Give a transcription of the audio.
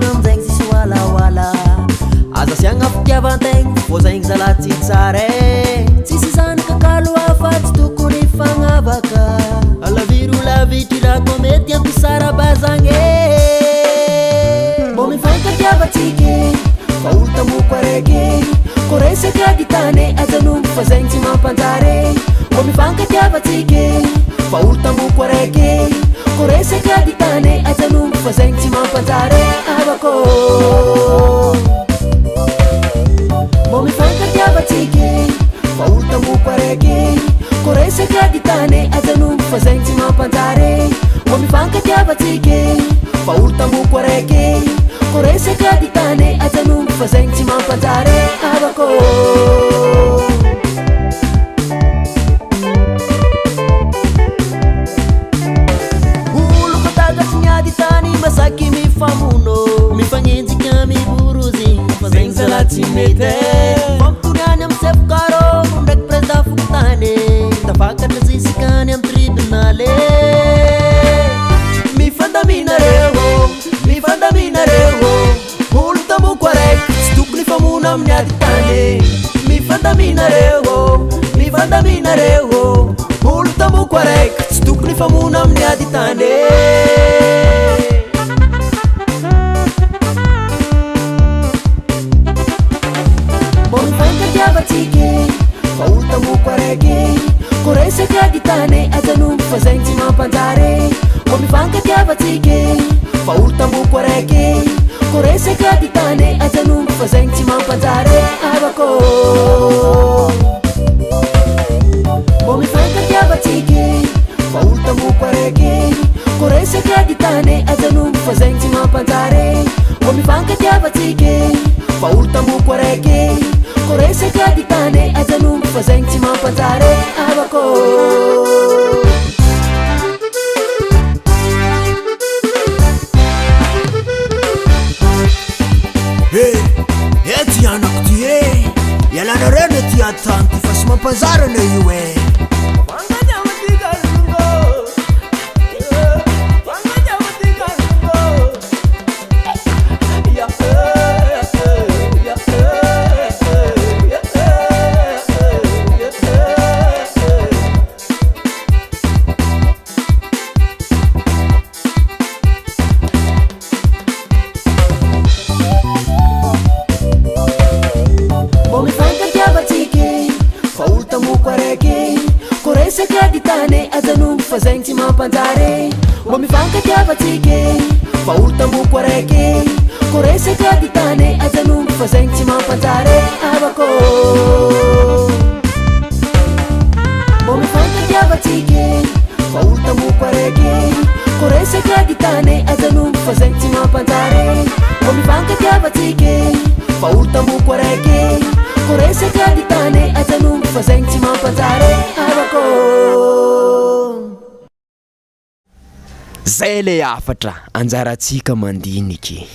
namzegny sisy walawala aza siagna fitiavantegna fô zegny zalahy tsy tsara tsisy zanakakalo hafa tsy tokony fagnavaka alaviry lavitry raha koa mety ampisarabazagny mbô mifankatiavatsika fa olo tamoko araiky ko resaka ditany ajanombo fa zegny tsy mampanjary mbô mifankatiavatsika fa olo tamoko araiky ko resaka ditany ajanombo fa zegny tsy mampanjary avako mbô mifankatiavatsika fa olo tamoko araiky ko resaka ditany ajanombo fa zegny tsy mampanjary mbô mifankatiavatsika fa olo tamoko araiky ko resaka ditany ajanombo fa zegny tsy mampanjary avako olo matagatsy miady tany masaky mifamono mifagnenjika miburuzy fa zegny zalahy tsy mety fampitoniany amy sefokaro ndraiky président fokotany tafakatra zisikany amy tribunale mifandaminareo olo tamoko araiky tsy tokony famono amin'ny ady tany mifandaminareo olo tamoko araiky tsy tokony famono amin'ny ady tany mbô mifankatiavatsika fa olo tamoko araiky ko resaka ditany ajanombo fa zegny tsy mampanjary mbô mifankatiavatsika fa olo tamoko araiky ko resaka ditany ajanombo fa zegny tsy mampanjary avako mbô mifankatiavatsika fa olo tamoko araiky ko resaka ditany ajanombo fa zegny tsy mampanjary mbô mifankatiavatsika fa olo tamoko araiky ko resaka ditany ajanombo fa zegny tsy mampanjary avako ety anako ty ialanareo ne ty atany ty fa sy mampanjarana io mbô mifankatiavatsika fa olo tamoko araiky ko resaka ditany ajanombo fa zegny tsy mampanjary mbô mifankatiavatsika fa olo tamoko araiky ko resaka ditany ajanombo fa zegny tsy mampanjary avako mbô mifankatiavatsika fa olo tamoko araiky ko resaka ditany ajanombo fa zegny tsy mampanjary mbô mifankatiavatsika fa olo tamoko araiky ko resaka ditany ajanombo fa zegny tsy mampanjary avako zay le afatra anjaratsika mandiniky